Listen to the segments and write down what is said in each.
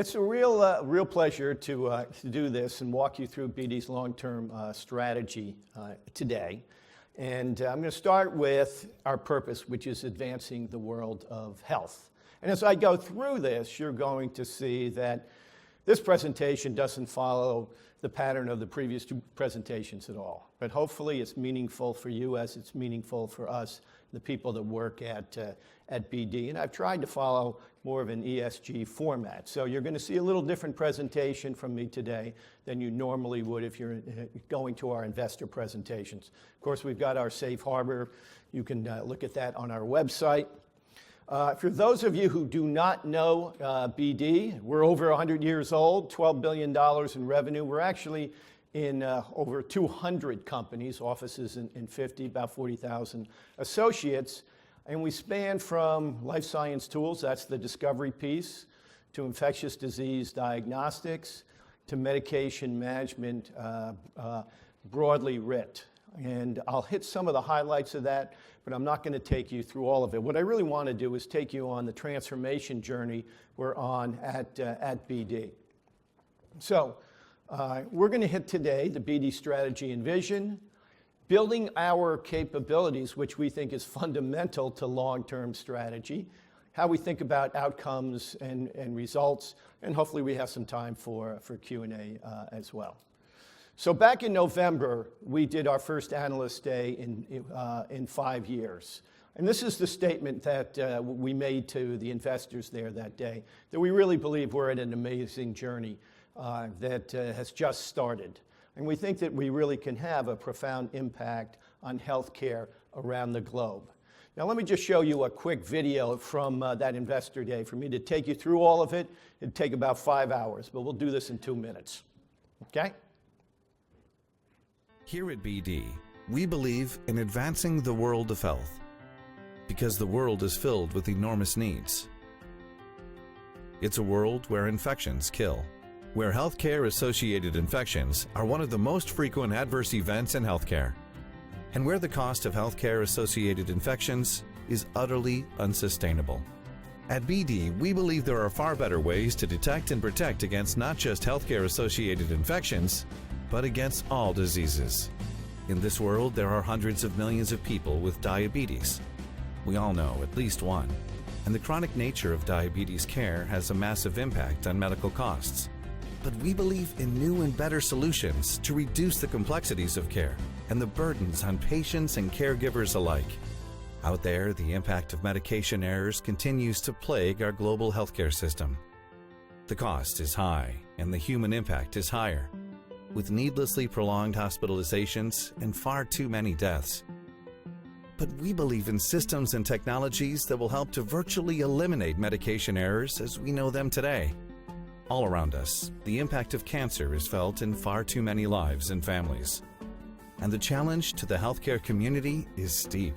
It's a real pleasure to do this and walk you through BD's long-term strategy today. And I'm going to start with our purpose, which is advancing the world of health. And as I go through this, you're going to see that this presentation doesn't follow the pattern of the previous two presentations at all. But hopefully it's meaningful for you as it's meaningful for us, the people that work at BD. And I've tried to follow more of an ESG format. So you're going to see a little different presentation from me today than you normally would if you're going to our investor presentations. Of course, we've got our safe harbor. You can look at that on our website. For those of you who do not know BD, we're over 100 years old, $12 billion in revenue. We're actually in over 200 companies, offices in 50, about 40,000 associates. And we span from life science tools, that's the discovery piece, to infectious disease diagnostics, to medication management, broadly writ. And I'll hit some of the highlights of that, but I'm not going to take you through all of it. What I really want to do is take you on the transformation journey we're on at BD. So we're going to hit today the BD strategy and vision, building our capabilities, which we think is fundamental to long-term strategy, how we think about outcomes and results, and hopefully we have some time for Q&A as well. So back in November, we did our first Analyst Day in 5 years. And this is the statement that we made to the investors there that day, that we really believe we're at an amazing journey that has just started. And we think that we really can have a profound impact on healthcare around the globe. Now, let me just show you a quick video from that Investor Day. For me to take you through all of it, it'd take about 5 hours, but we'll do this in 2 minutes. Okay? Here at BD, we believe in advancing the world of health because the world is filled with enormous needs. It's a world where infections kill, where healthcare-associated infections are one of the most frequent adverse events in healthcare, and where the cost of healthcare-associated infections is utterly unsustainable. At BD, we believe there are far better ways to detect and protect against not just healthcare-associated infections, but against all diseases. In this world, there are hundreds of millions of people with diabetes. We all know at least one. And the chronic nature of diabetes care has a massive impact on medical costs. But we believe in new and better solutions to reduce the complexities of care and the burdens on patients and caregivers alike. Out there, the impact of medication errors continues to plague our global healthcare system. The cost is high, and the human impact is higher, with needlessly prolonged hospitalizations and far too many deaths. But we believe in systems and technologies that will help to virtually eliminate medication errors as we know them today. All around us, the impact of cancer is felt in far too many lives and families. And the challenge to the healthcare community is steep.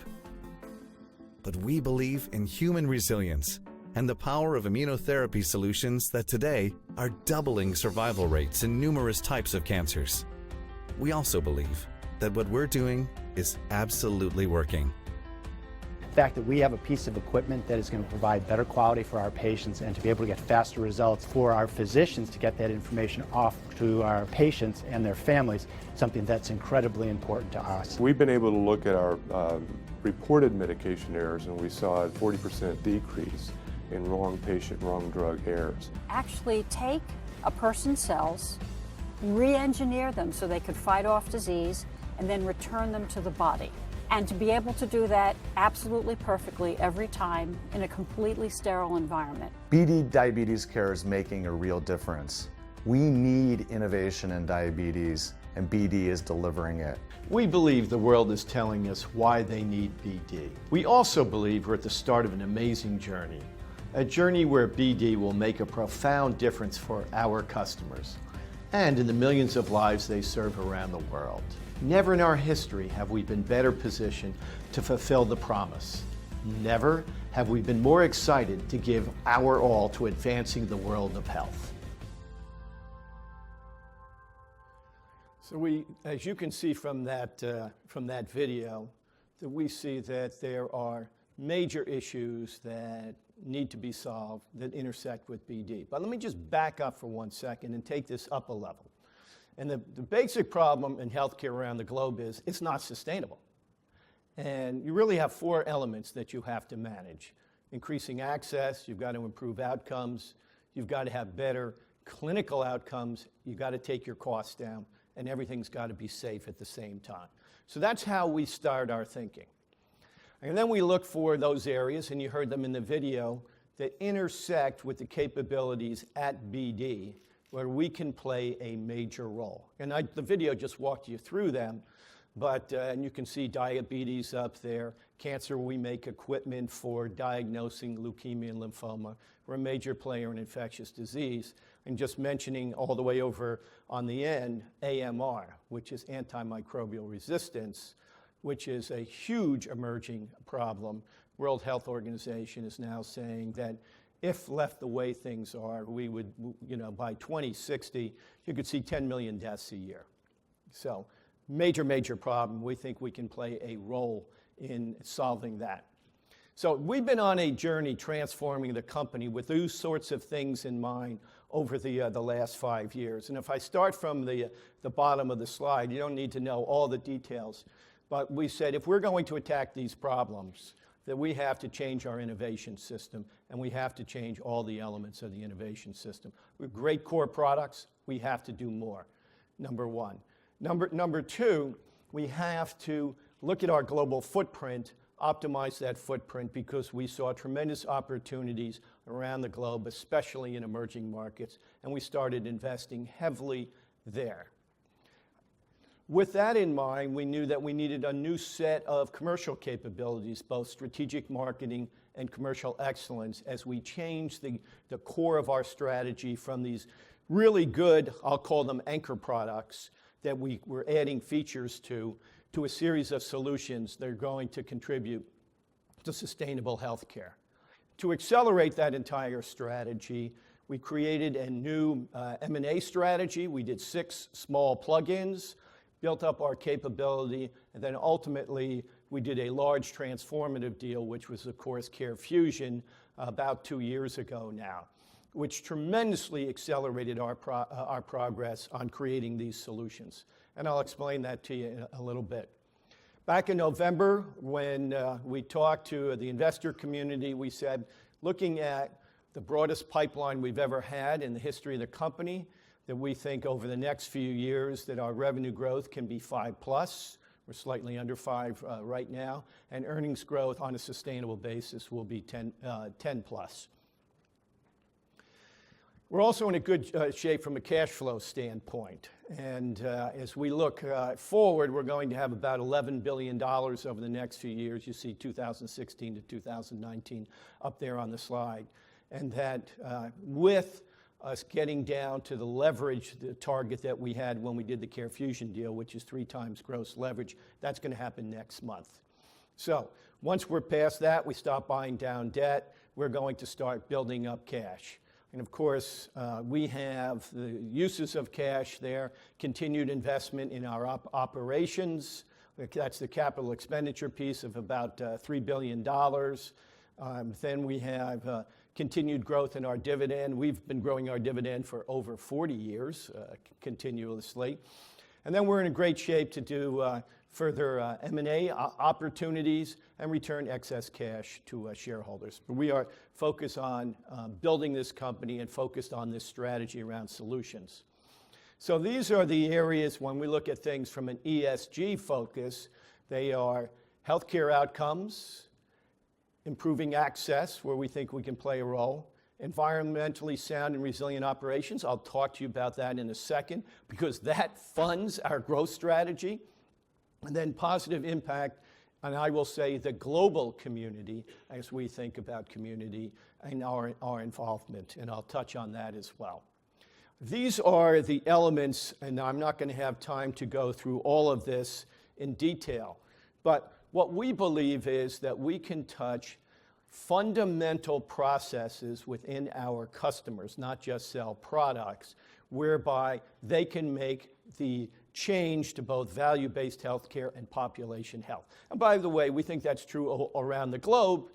But we believe in human resilience and the power of immunotherapy solutions that today are doubling survival rates in numerous types of cancers. We also believe that what we're doing is absolutely working. The fact that we have a piece of equipment that is going to provide better quality for our patients and to be able to get faster results for our physicians to get that information off to our patients and their families, something that's incredibly important to us. We've been able to look at our reported medication errors, and we saw a 40% decrease in wrong patient, wrong drug errors. Actually take a person's cells, re-engineer them so they could fight off disease, and then return them to the body. And to be able to do that absolutely perfectly every time in a completely sterile environment. BD Diabetes Care is making a real difference. We need innovation in diabetes, and BD is delivering it. We believe the world is telling us why they need BD. We also believe we're at the start of an amazing journey. A journey where BD will make a profound difference for our customers and in the millions of lives they serve around the world. Never in our history have we been better positioned to fulfill the promise. Never have we been more excited to give our all to advancing the world of health. So as you can see from that video, that we see that there are major issues that need to be solved that intersect with BD. But let me just back up for 1 second and take this up a level. And the basic problem in healthcare around the globe is it's not sustainable. And you really have 4 elements that you have to manage. Increasing access, you've got to improve outcomes, you've got to have better clinical outcomes, you've got to take your costs down, and everything's got to be safe at the same time. So that's how we start our thinking. And then we look for those areas, and you heard them in the video, that intersect with the capabilities at BD, where we can play a major role. And the video just walked you through them, but and you can see diabetes up there. Cancer, we make equipment for diagnosing leukemia and lymphoma. We're a major player in infectious disease. And just mentioning all the way over on the end, AMR, which is antimicrobial resistance, which is a huge emerging problem. World Health Organization is now saying that if left the way things are, we would, by 2060, you could see 10 million deaths a year. So major, major problem. We think we can play a role in solving that. So we've been on a journey transforming the company with those sorts of things in mind over the last 5 years. And if I start from the bottom of the slide, you don't need to know all the details. But we said if we're going to attack these problems, that we have to change our innovation system, and we have to change all the elements of the innovation system. We have great core products. We have to do more, number one. Number two, we have to look at our global footprint, optimize that footprint, because we saw tremendous opportunities around the globe, especially in emerging markets, and we started investing heavily there. With that in mind, we knew that we needed a new set of commercial capabilities, both strategic marketing and commercial excellence, as we changed the core of our strategy from these really good, I'll call them anchor products, that we were adding features to a series of solutions that are going to contribute to sustainable healthcare. To accelerate that entire strategy, we created a new M&A strategy. We did 6 small plug-ins, built up our capability, and then ultimately we did a large transformative deal, which was, of course, CareFusion about 2 years ago now, which tremendously accelerated our progress on creating these solutions. And I'll explain that to you in a little bit. Back in November, when we talked to the investor community, we said, looking at the broadest pipeline we've ever had in the history of the company, that we think over the next few years that our revenue growth can be 5+. We're slightly under 5 right now, and earnings growth on a sustainable basis will be 10+. We're also in a good shape from a cash flow standpoint. And as we look forward, we're going to have about $11 billion over the next few years. You see 2016 to 2019 up there on the slide. And that with us getting down to the leverage, the target that we had when we did the CareFusion deal, which is 3 times gross leverage, that's going to happen next month. So once we're past that, we stop buying down debt, we're going to start building up cash. And of course, we have the uses of cash there, continued investment in our operations. That's the capital expenditure piece of about $3 billion. Then we have continued growth in our dividend. We've been growing our dividend for over 40 years, continuously. And then we're in a great shape to do further M&A opportunities and return excess cash to shareholders. But we are focused on building this company and focused on this strategy around solutions. So these are the areas when we look at things from an ESG focus. They are healthcare outcomes, improving access, where we think we can play a role, environmentally sound and resilient operations. I'll talk to you about that in a second, because that funds our growth strategy. And then positive impact, and I will say the global community, as we think about community and our involvement, and I'll touch on that as well. These are the elements, and I'm not going to have time to go through all of this in detail, but what we believe is that we can touch fundamental processes within our customers, not just sell products, whereby they can make the change to both value-based healthcare and population health. And by the way, we think that's true around the globe,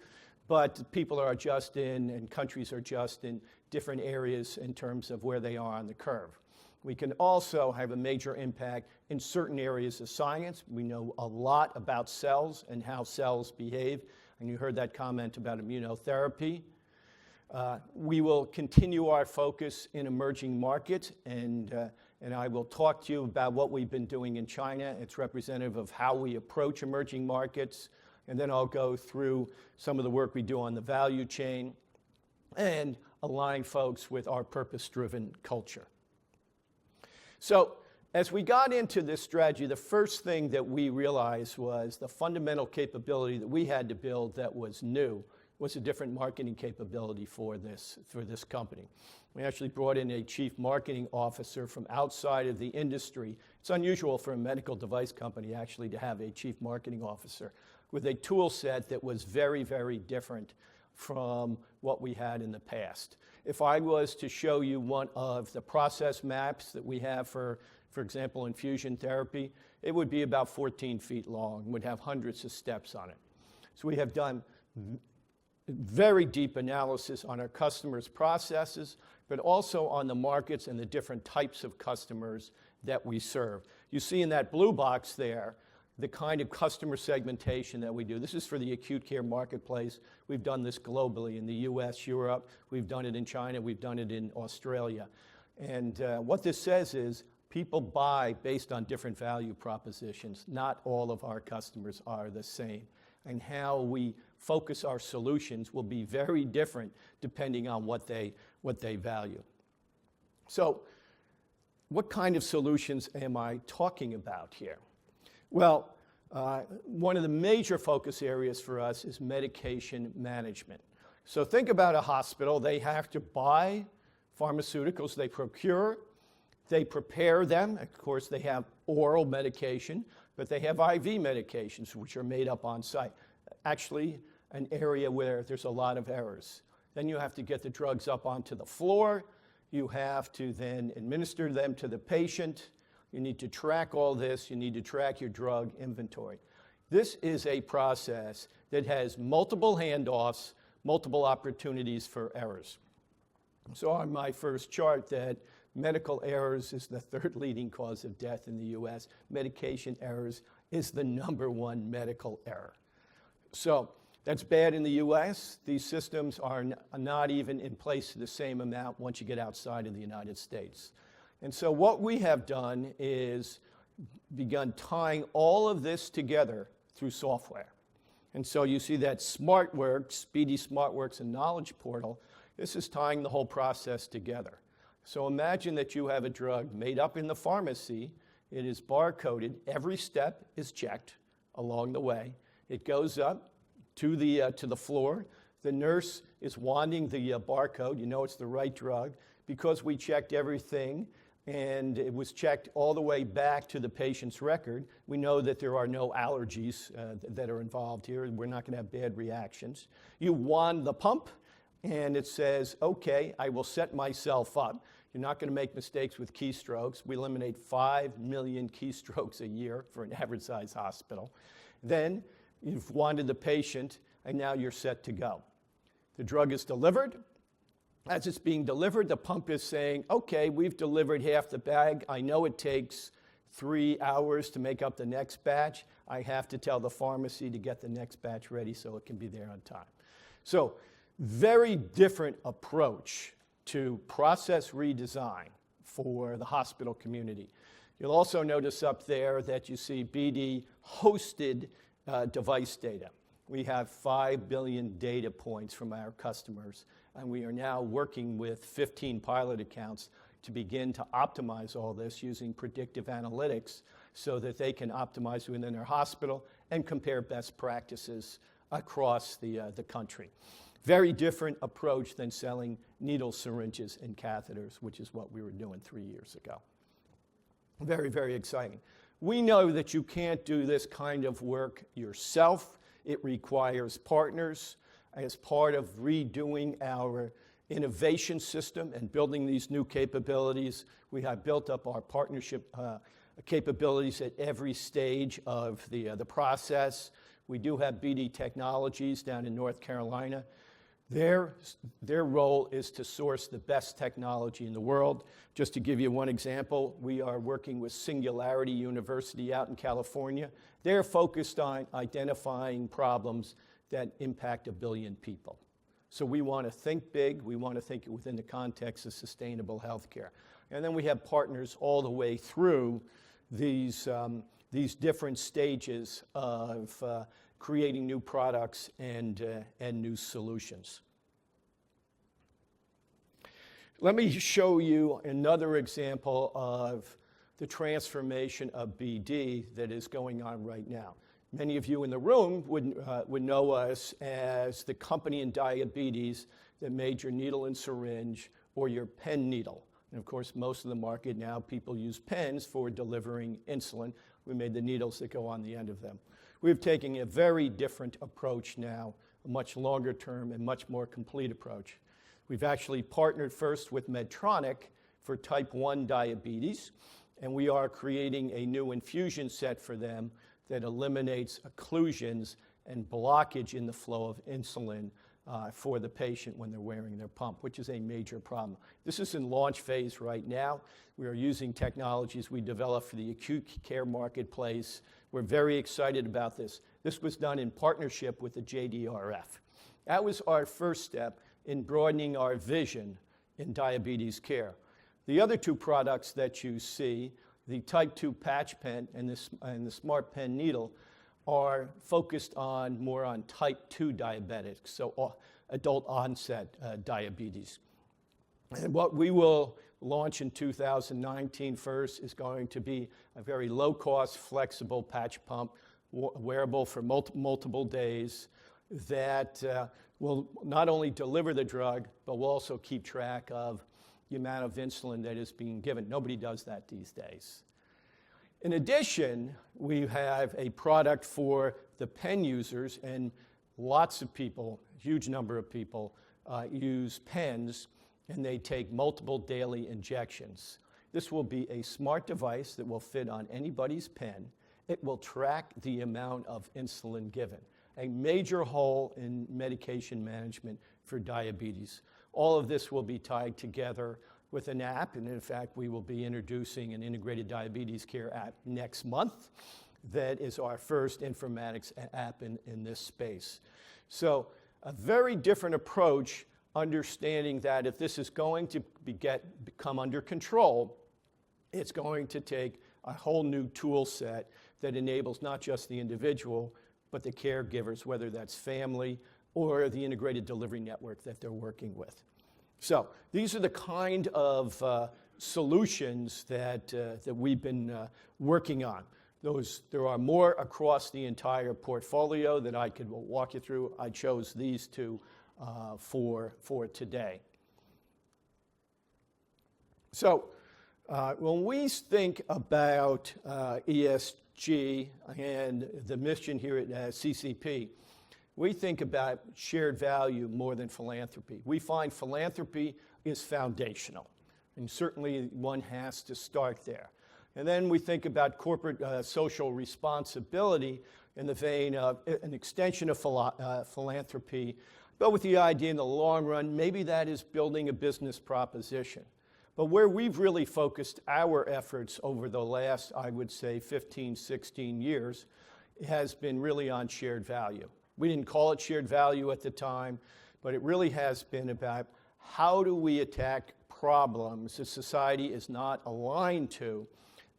but people are just in, and countries are just in different areas in terms of where they are on the curve. We can also have a major impact in certain areas of science. We know a lot about cells and how cells behave, and you heard that comment about immunotherapy. We will continue our focus in emerging markets, and I will talk to you about what we've been doing in China. It's representative of how we approach emerging markets, and then I'll go through some of the work we do on the value chain and align folks with our purpose-driven culture. So as we got into this strategy, the first thing that we realized was the fundamental capability that we had to build that was new was a different marketing capability for this company. We actually brought in a chief marketing officer from outside of the industry. It's unusual for a medical device company actually to have a chief marketing officer with a tool set that was very, very different from what we had in the past. If I was to show you one of the process maps that we have for example, infusion therapy, it would be about 14 feet long, would have hundreds of steps on it. So we have done very deep analysis on our customers' processes, but also on the markets and the different types of customers that we serve. You see in that blue box there, the kind of customer segmentation that we do. This is for the acute care marketplace. We've done this globally in the US, Europe. We've done it in China. We've done it in Australia. And what this says is people buy based on different value propositions. Not all of our customers are the same. And how we focus our solutions will be very different depending on what they value. So what kind of solutions am I talking about here? Well, one of the major focus areas for us is medication management. So think about a hospital. They have to buy pharmaceuticals. They procure, they prepare them. Of course, they have oral medication, but they have IV medications, which are made up on site. Actually, an area where there's a lot of errors. Then you have to get the drugs up onto the floor. You have to then administer them to the patient. You need to track all this. You need to track your drug inventory. This is a process that has multiple handoffs, multiple opportunities for errors. So on my first chart that medical errors is the third leading cause of death in the US. Medication errors is the #1 medical error. So that's bad in the US. These systems are not even in place to the same amount once you get outside of the United States. And so what we have done is begun tying all of this together through software. And so you see that SmartWorks, BD SmartWorks and Knowledge Portal, this is tying the whole process together. So imagine that you have a drug made up in the pharmacy. It is barcoded. Every step is checked along the way. It goes up to the floor. The nurse is wanding the barcode. You know it's the right drug because we checked everything and it was checked all the way back to the patient's record. We know that there are no allergies that are involved here. We're not going to have bad reactions. You wand the pump and it says, okay, I will set myself up. You're not going to make mistakes with keystrokes. We eliminate 5 million keystrokes a year for an average size hospital. Then you've wanded the patient and now you're set to go. The drug is delivered. As it's being delivered, the pump is saying, okay, we've delivered half the bag. I know it takes 3 hours to make up the next batch. I have to tell the pharmacy to get the next batch ready so it can be there on time. So very different approach to process redesign for the hospital community. You'll also notice up there that you see BD hosted device data. We have 5 billion data points from our customers, and we are now working with 15 pilot accounts to begin to optimize all this using predictive analytics so that they can optimize within their hospital and compare best practices across the country. Very different approach than selling needles, syringes, and catheters, which is what we were doing 3 years ago. Very, very exciting. We know that you can't do this kind of work yourself. It requires partners. As part of redoing our innovation system and building these new capabilities, we have built up our partnership capabilities at every stage of the process. We do have BD Technologies down in North Carolina. Their role is to source the best technology in the world. Just to give you one example, we are working with Singularity University out in California. They're focused on identifying problems that impact 1 billion people. So we want to think big. We want to think within the context of sustainable healthcare. And then we have partners all the way through these different stages of creating new products and new solutions. Let me show you another example of the transformation of BD that is going on right now. Many of you in the room would know us as the company in diabetes that made your needle and syringe or your pen needle. And of course, most of the market now, people use pens for delivering insulin. We made the needles that go on the end of them. We're taking a very different approach now, a much longer term and much more complete approach. We've actually partnered first with Medtronic for type 1 diabetes, and we are creating a new infusion set for them that eliminates occlusions and blockage in the flow of insulin for the patient when they're wearing their pump, which is a major problem. This is in launch phase right now. We are using technologies we developed for the acute care marketplace. We're very excited about this. This was done in partnership with the JDRF. That was our first step in broadening our vision in diabetes care. The other two products that you see, the type 2 patch pen and the smart pen needle, are focused more on type 2 diabetics, so adult onset diabetes. And what we will launch in 2019 first is going to be a very low-cost, flexible patch pump, wearable for multiple days, that will not only deliver the drug, but will also keep track of the amount of insulin that is being given. Nobody does that these days. In addition, we have a product for the pen users, and lots of people, a huge number of people, use pens, and they take multiple daily injections. This will be a smart device that will fit on anybody's pen. It will track the amount of insulin given, a major hole in medication management for diabetes. All of this will be tied together with an app, and in fact, we will be introducing an integrated diabetes care app next month that is our first informatics app in this space. So a very different approach, understanding that if this is going to become under control, it's going to take a whole new tool set that enables not just the individual, but the caregivers, whether that's family or the integrated delivery network that they're working with. So these are the kind of solutions that we've been working on. There are more across the entire portfolio that I could walk you through. I chose these two for today. So when we think about ESG and the mission here at CCP, we think about shared value more than philanthropy. We find philanthropy is foundational, and certainly one has to start there. And then we think about corporate social responsibility in the vein of an extension of philanthropy, but with the idea in the long run, maybe that is building a business proposition. But where we've really focused our efforts over the last, I would say, 15, 16 years, has been really on shared value. We didn't call it shared value at the time, but it really has been about how do we attack problems that society is not aligned to,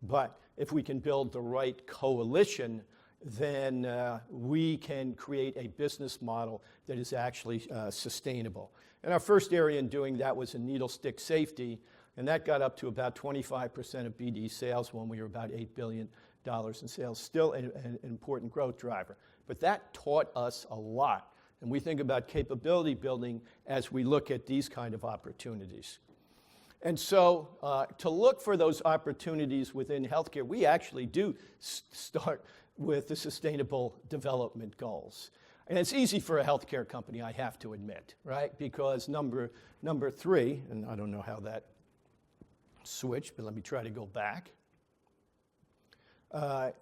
but if we can build the right coalition, then we can create a business model that is actually sustainable. And our first area in doing that was in needle stick safety, and that got up to about 25% of BD sales when we were about $8 billion in sales, still an important growth driver. But that taught us a lot, and we think about capability building as we look at these kind of opportunities. And so to look for those opportunities within healthcare, we actually do start with the Sustainable Development Goals. And it's easy for a healthcare company, I have to admit, right? Because number 3, and I don't know how that switched, but let me try to go back.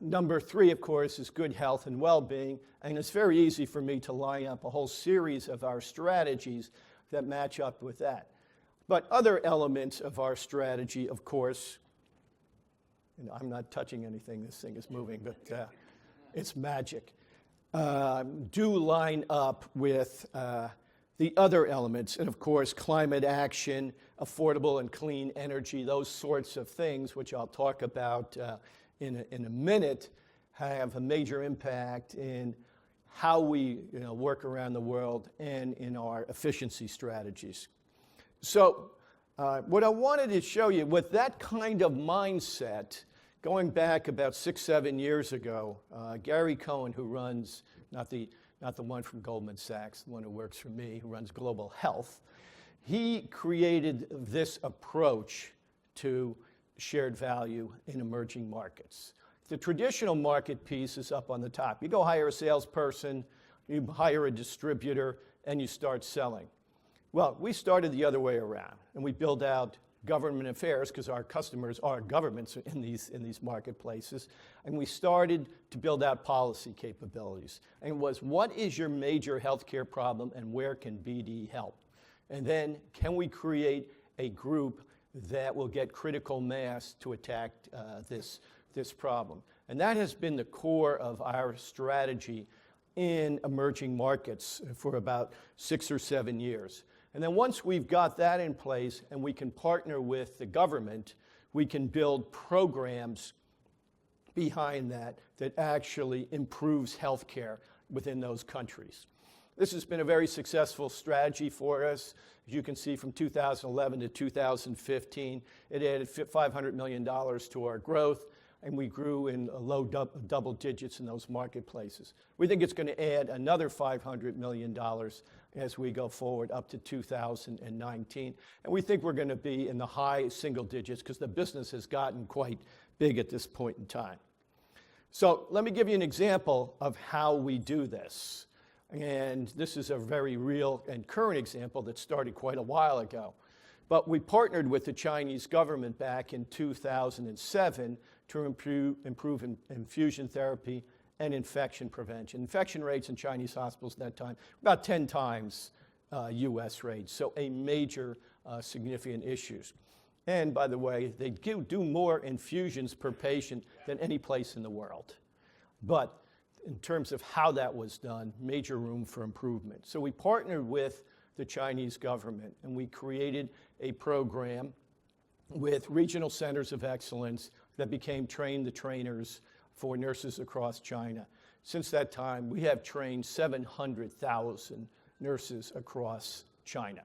Number 3, of course, is good health and well-being, and it's very easy for me to line up a whole series of our strategies that match up with that. But other elements of our strategy, of course, I'm not touching anything, this thing is moving, but it's magic, do line up with the other elements. And of course, climate action, affordable and clean energy, those sorts of things, which I'll talk about in a minute, have a major impact in how we work around the world and in our efficiency strategies. So what I wanted to show you, with that kind of mindset, going back about 6-7 years ago, Gary Cohen, who runs, not the one from Goldman Sachs, the one who works for me, who runs global health, he created this approach to shared value in emerging markets. The traditional market piece is up on the top. You go hire a salesperson, you hire a distributor, and you start selling. Well, we started the other way around, and we build out government affairs, because our customers are governments in these marketplaces, and we started to build out policy capabilities. And it was, what is your major healthcare problem, and where can BD help? And then, can we create a group that will get critical mass to attack this problem? And that has been the core of our strategy in emerging markets for about 6 or 7 years. And then once we've got that in place and we can partner with the government, we can build programs behind that actually improves healthcare within those countries. This has been a very successful strategy for us. As you can see, from 2011 to 2015, it added $500 million to our growth, and we grew in low double digits in those marketplaces. We think it's going to add another $500 million as we go forward up to 2019. And we think we're going to be in the high single digits, because the business has gotten quite big at this point in time. So let me give you an example of how we do this. And this is a very real and current example that started quite a while ago. But we partnered with the Chinese government back in 2007 to improve infusion therapy and infection prevention. Infection rates in Chinese hospitals at that time, about 10 times US rates, so a major significant issues. And by the way, they do more infusions per patient than any place in the world. But in terms of how that was done, major room for improvement. So we partnered with the Chinese government, and we created a program with regional centers of excellence that became train the trainers for nurses across China. Since that time, we have trained 700,000 nurses across China.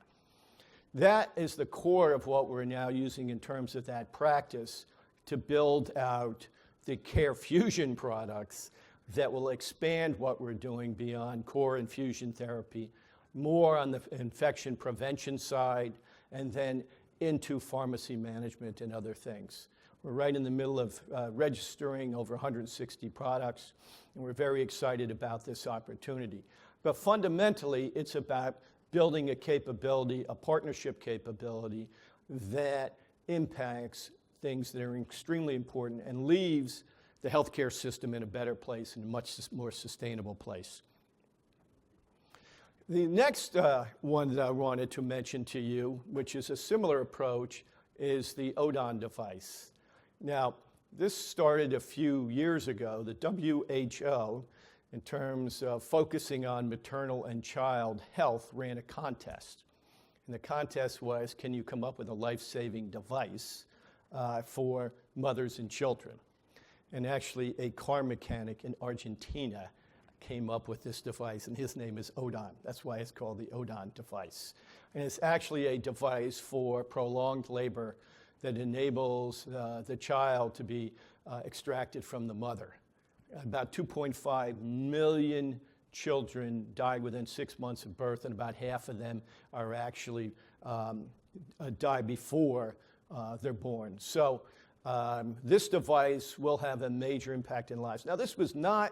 That is the core of what we're now using in terms of that practice to build out the Care Fusion products that will expand what we're doing beyond core infusion therapy, more on the infection prevention side, and then into pharmacy management and other things. We're right in the middle of registering over 160 products, and we're very excited about this opportunity. But fundamentally, it's about building a capability, a partnership capability that impacts things that are extremely important and leaves the healthcare system in a better place, in a much more sustainable place. The next one that I wanted to mention to you, which is a similar approach, is the Odon device. Now, this started a few years ago. The WHO, in terms of focusing on maternal and child health, ran a contest. And the contest was, can you come up with a life-saving device for mothers and children? And actually, a car mechanic in Argentina came up with this device, and his name is Odon. That's why it's called the Odon device. And it's actually a device for prolonged labor that enables the child to be extracted from the mother. About 2.5 million children die within 6 months of birth, and about half of them are actually die before they're born. So this device will have a major impact in lives. Now, this was not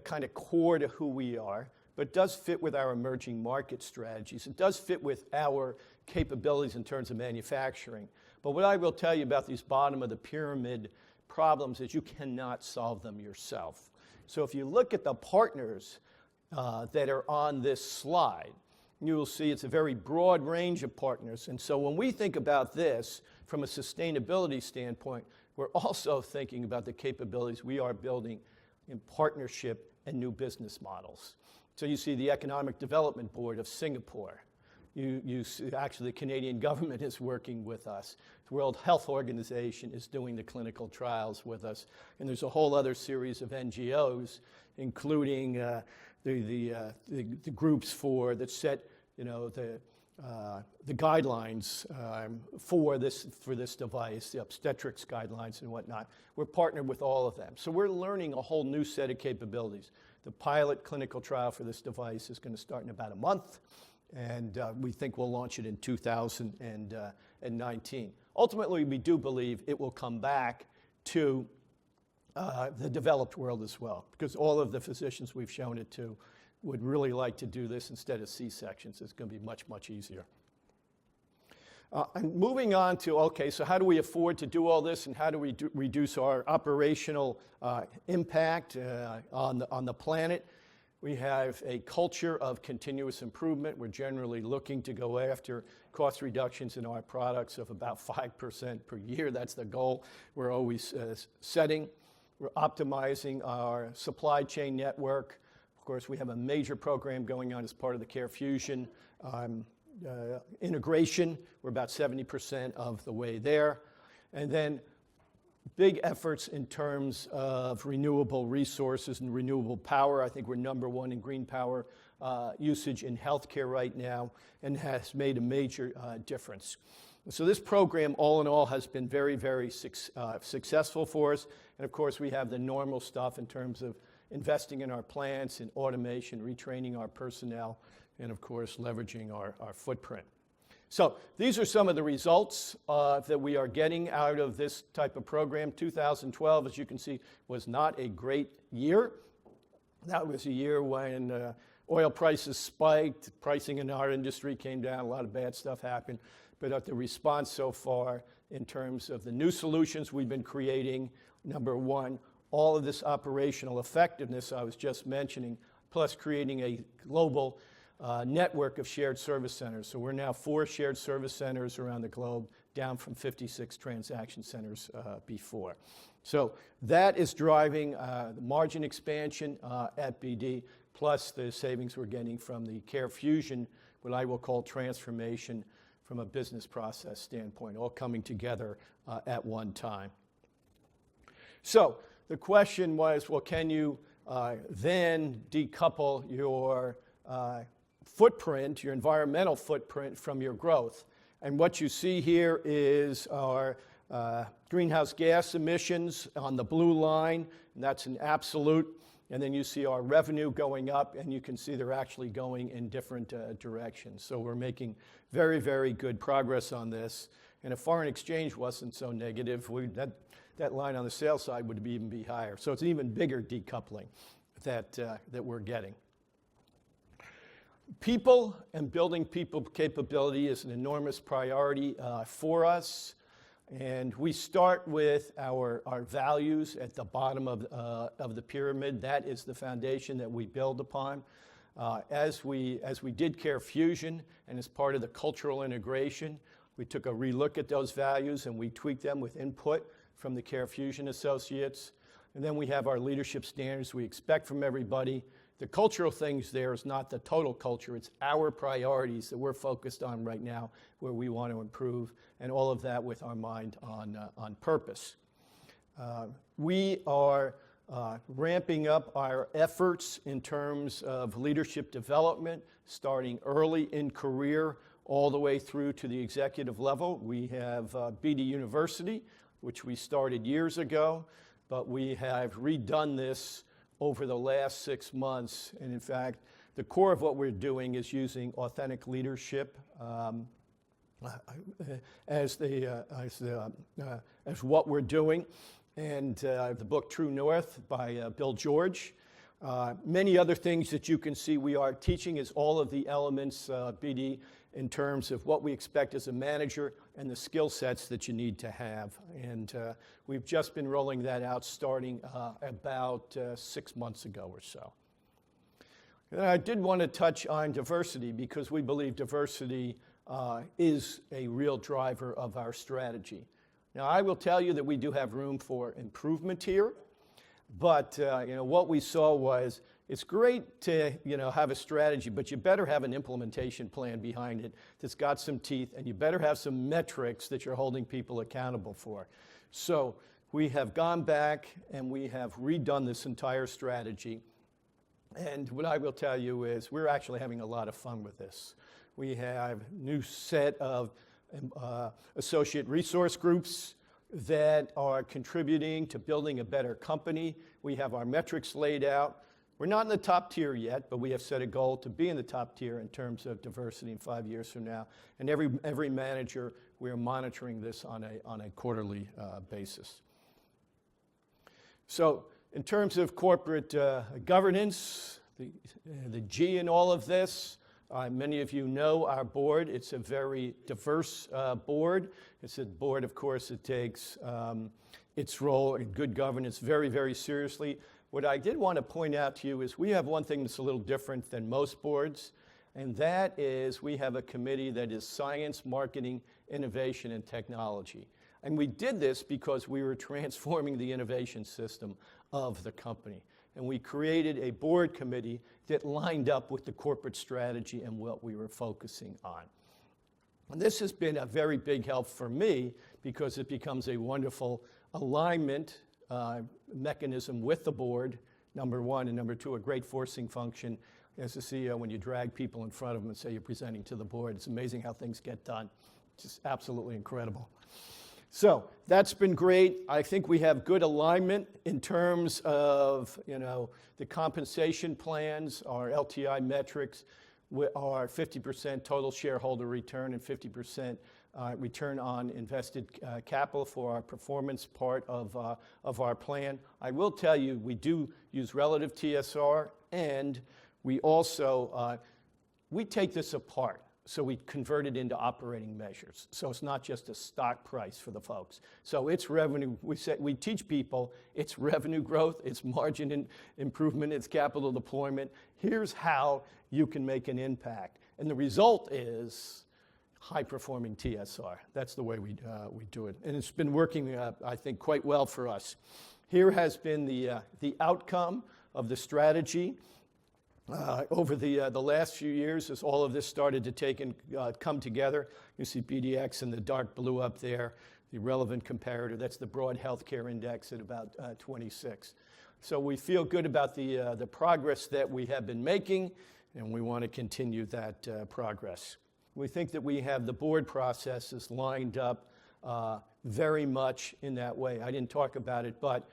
kind of core to who we are, but it does fit with our emerging market strategies. It does fit with our capabilities in terms of manufacturing. But what I will tell you about these bottom of the pyramid problems is you cannot solve them yourself. So if you look at the partners that are on this slide, you will see it's a very broad range of partners. And so when we think about this from a sustainability standpoint, we're also thinking about the capabilities we are building in partnership and new business models. So you see the Economic Development Board of Singapore. You see actually the Canadian government is working with us. The World Health Organization is doing the clinical trials with us. And there's a whole other series of NGOs, including the groups that set the guidelines for this device, the obstetrics guidelines and whatnot. We're partnered with all of them. So we're learning a whole new set of capabilities. The pilot clinical trial for this device is going to start in about a month, and we think we'll launch it in 2019. Ultimately, we do believe it will come back to the developed world as well, because all of the physicians we've shown it to would really like to do this instead of C-sections. It's going to be much, much easier. And moving on to, okay, so how do we afford to do all this, and how do we reduce our operational impact on the planet? We have a culture of continuous improvement. We're generally looking to go after cost reductions in our products of about 5% per year. That's the goal we're always setting. We're optimizing our supply chain network. Of course, we have a major program going on as part of the CareFusion integration. We're about 70% of the way there. And then big efforts in terms of renewable resources and renewable power. I think we're number one in green power usage in healthcare right now, and has made a major difference. So this program, all in all, has been very, very successful for us. And of course, we have the normal stuff in terms of investing in our plants, in automation, retraining our personnel, and of course, leveraging our footprint. So these are some of the results that we are getting out of this type of program. 2012, as you can see, was not a great year. That was a year when oil prices spiked, pricing in our industry came down, a lot of bad stuff happened. But the response so far in terms of the new solutions we've been creating, number one, all of this operational effectiveness I was just mentioning, plus creating a global network of shared service centers. So we're now 4 shared service centers around the globe, down from 56 transaction centers before. So that is driving the margin expansion at BD, plus the savings we're getting from the CareFusion, what I will call transformation from a business process standpoint, all coming together at one time. So the question was, well, can you then decouple your footprint, your environmental footprint, from your growth? And what you see here is our greenhouse gas emissions on the blue line, and that's an absolute. And then you see our revenue going up, and you can see they're actually going in different directions. So we're making very, very good progress on this. And if foreign exchange wasn't so negative, that line on the sales side would even be higher. So it's an even bigger decoupling that we're getting. People and building people capability is an enormous priority for us. And we start with our values at the bottom of the pyramid. That is the foundation that we build upon. As we did CareFusion, and as part of the cultural integration, we took a relook at those values and we tweaked them with input from the CareFusion associates. And then we have our leadership standards we expect from everybody. The cultural things there is not the total culture, it's our priorities that we're focused on right now, where we want to improve, and all of that with our mind on purpose. We are ramping up our efforts in terms of leadership development, starting early in career, all the way through to the executive level. We have BD University, which we started years ago, but we have redone this over the last 6 months. And in fact, the core of what we're doing is using authentic leadership as what we're doing. And the book True North by Bill George. Many other things that you can see we are teaching is all of the elements BD in terms of what we expect as a manager and the skill sets that you need to have. And we've just been rolling that out starting about 6 months ago or so. And I did want to touch on diversity because we believe diversity is a real driver of our strategy. Now, I will tell you that we do have room for improvement here, but what we saw was it's great to have a strategy, but you better have an implementation plan behind it that's got some teeth, and you better have some metrics that you're holding people accountable for. So we have gone back and we have redone this entire strategy. And what I will tell you is we're actually having a lot of fun with this. We have a new set of associate resource groups that are contributing to building a better company. We have our metrics laid out. We're not in the top tier yet, but we have set a goal to be in the top tier in terms of diversity in 5 years from now. And every manager, we are monitoring this on a quarterly basis. So in terms of corporate governance, the G in all of this, many of you know our board. It's a very diverse board. It's a board, of course, that takes its role in good governance very, very seriously. What I did want to point out to you is we have one thing that's a little different than most boards, and that is we have a committee that is science, marketing, innovation, and technology. And we did this because we were transforming the innovation system of the company. And we created a board committee that lined up with the corporate strategy and what we were focusing on. And this has been a very big help for me because it becomes a wonderful alignment mechanism with the board, number one, and number two, a great forcing function. As a CEO, when you drag people in front of them and say you're presenting to the board, it's amazing how things get done. It's just absolutely incredible. So that's been great. I think we have good alignment in terms of the compensation plans, our LTI metrics, our 50% total shareholder return and 50% return on invested capital for our performance part of our plan. I will tell you, we do use relative TSR, and we also we take this apart. So we convert it into operating measures. So it's not just a stock price for the folks. So it's revenue. We teach people it's revenue growth, it's margin improvement, it's capital deployment. Here's how you can make an impact. And the result is high-performing TSR. That's the way we do it. And it's been working, I think, quite well for us. Here has been the outcome of the strategy. Over the last few years, as all of this started to come together, you see BDX in the dark blue up there, the relevant comparator. That's the broad healthcare index at about 26. So we feel good about the progress that we have been making, and we want to continue that progress. We think that we have the board processes lined up very much in that way. I didn't talk about it, but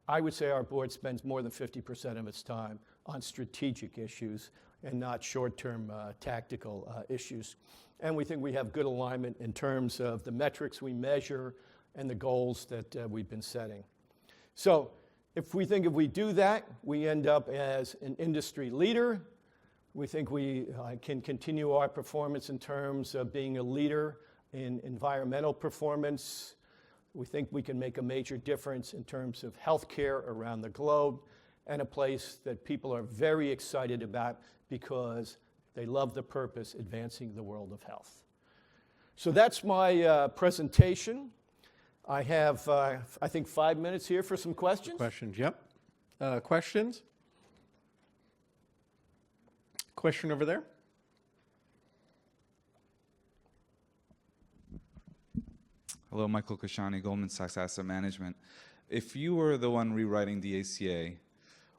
I would say our board spends more than 50% of its time on strategic issues and not short-term tactical issues. And we think we have good alignment in terms of the metrics we measure and the goals that we've been setting. So if we do that, we end up as an industry leader. We think we can continue our performance in terms of being a leader in environmental performance. We think we can make a major difference in terms of healthcare around the globe, and a place that people are very excited about because they love the purpose, advancing the world of health. So that's my presentation. I have, I think, 5 minutes here for some questions. Questions, yep. Questions? Question over there. Hello, Michael Kashani, Goldman Sachs Asset Management. If you were the one rewriting the ACA,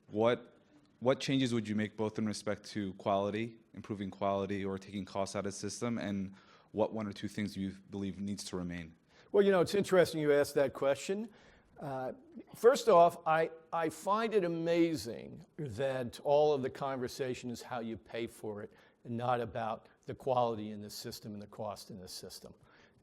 what changes would you make both in respect to quality, improving quality, or taking costs out of the system, and what one or two things you believe needs to remain? Well, it's interesting you asked that question. First off, I find it amazing that all of the conversation is how you pay for it and not about the quality in the system and the cost in the system.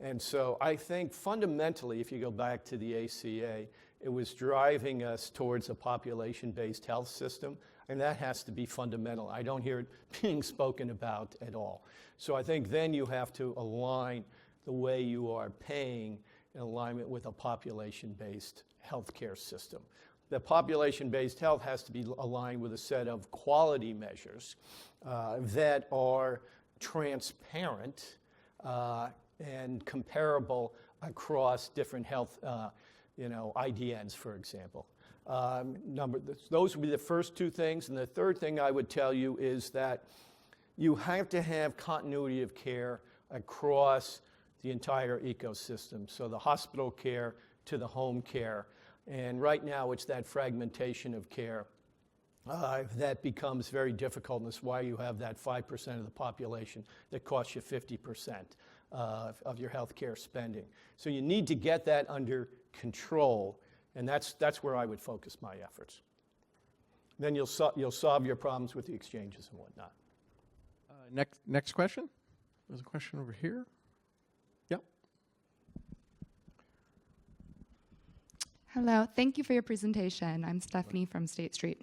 And so I think fundamentally, if you go back to the ACA, it was driving us towards a population-based health system. And that has to be fundamental. I don't hear it being spoken about at all. So I think then you have to align the way you are paying in alignment with a population-based healthcare system. The population-based health has to be aligned with a set of quality measures that are transparent and comparable across different health IDNs, for example. Those would be the first two things. And the third thing I would tell you is that you have to have continuity of care across the entire ecosystem. So the hospital care to the home care. And right now it's that fragmentation of care that becomes very difficult, and that's why you have that 5% of the population that costs you 50% of your healthcare spending. So you need to get that under control, and that's where I would focus my efforts. Then you'll solve your problems with the exchanges and whatnot. Next question. There's a question over here. Yep. Hello, thank you for your presentation. I'm Stephanie from State Street.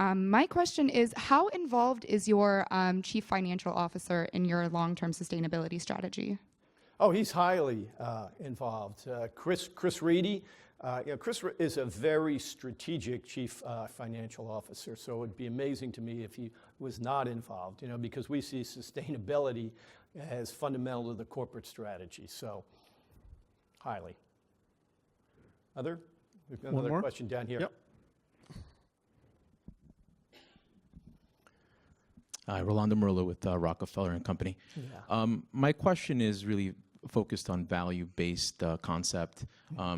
My question is, how involved is your Chief Financial Officer in your long-term sustainability strategy? Oh, he's highly involved. Chris Reedy, Chris is a very strategic Chief Financial Officer, so it would be amazing to me if he was not involved, because we see sustainability as fundamental to the corporate strategy, so highly. Other? We've got another question down here. Yep. Hi, Rolando Murillo with Rockefeller and Company. Yeah. My question is really focused on value-based concept.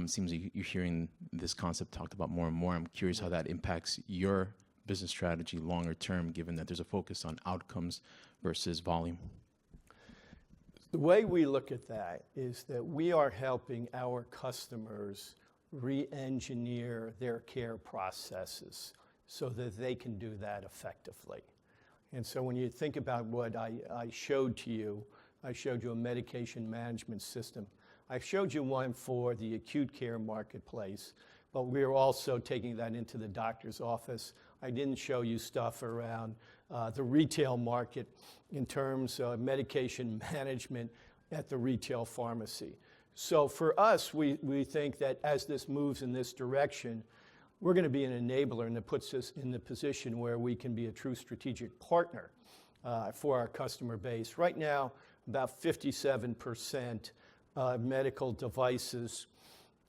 Seems like you're hearing this concept talked about more and more. I'm curious how that impacts your business strategy longer term, given that there's a focus on outcomes versus volume. The way we look at that is that we are helping our customers re-engineer their care processes so that they can do that effectively. And so when you think about what I showed to you, I showed you a medication management system. I showed you one for the acute care marketplace, but we're also taking that into the doctor's office. I didn't show you stuff around the retail market in terms of medication management at the retail pharmacy. So for us, we think that as this moves in this direction, we're going to be an enabler, and it puts us in the position where we can be a true strategic partner for our customer base. Right now, about 57% of medical devices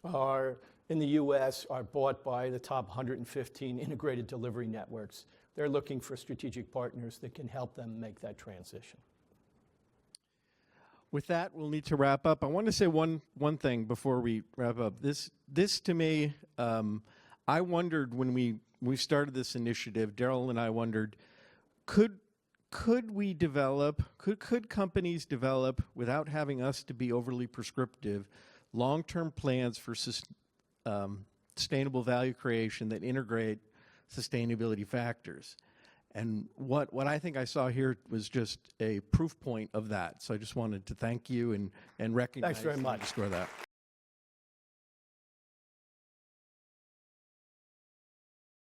in the U.S. are bought by the top 115 integrated delivery networks. They're looking for strategic partners that can help them make that transition. With that, we'll need to wrap up. I want to say one thing before we wrap up. This to me, I wondered when we started this initiative, Daryl and I wondered, could companies develop, without having us to be overly prescriptive, long-term plans for sustainable value creation that integrate sustainability factors? And what I think I saw here was just a proof point of that. So I just wanted to thank you and recognize. Thanks very much. And score that.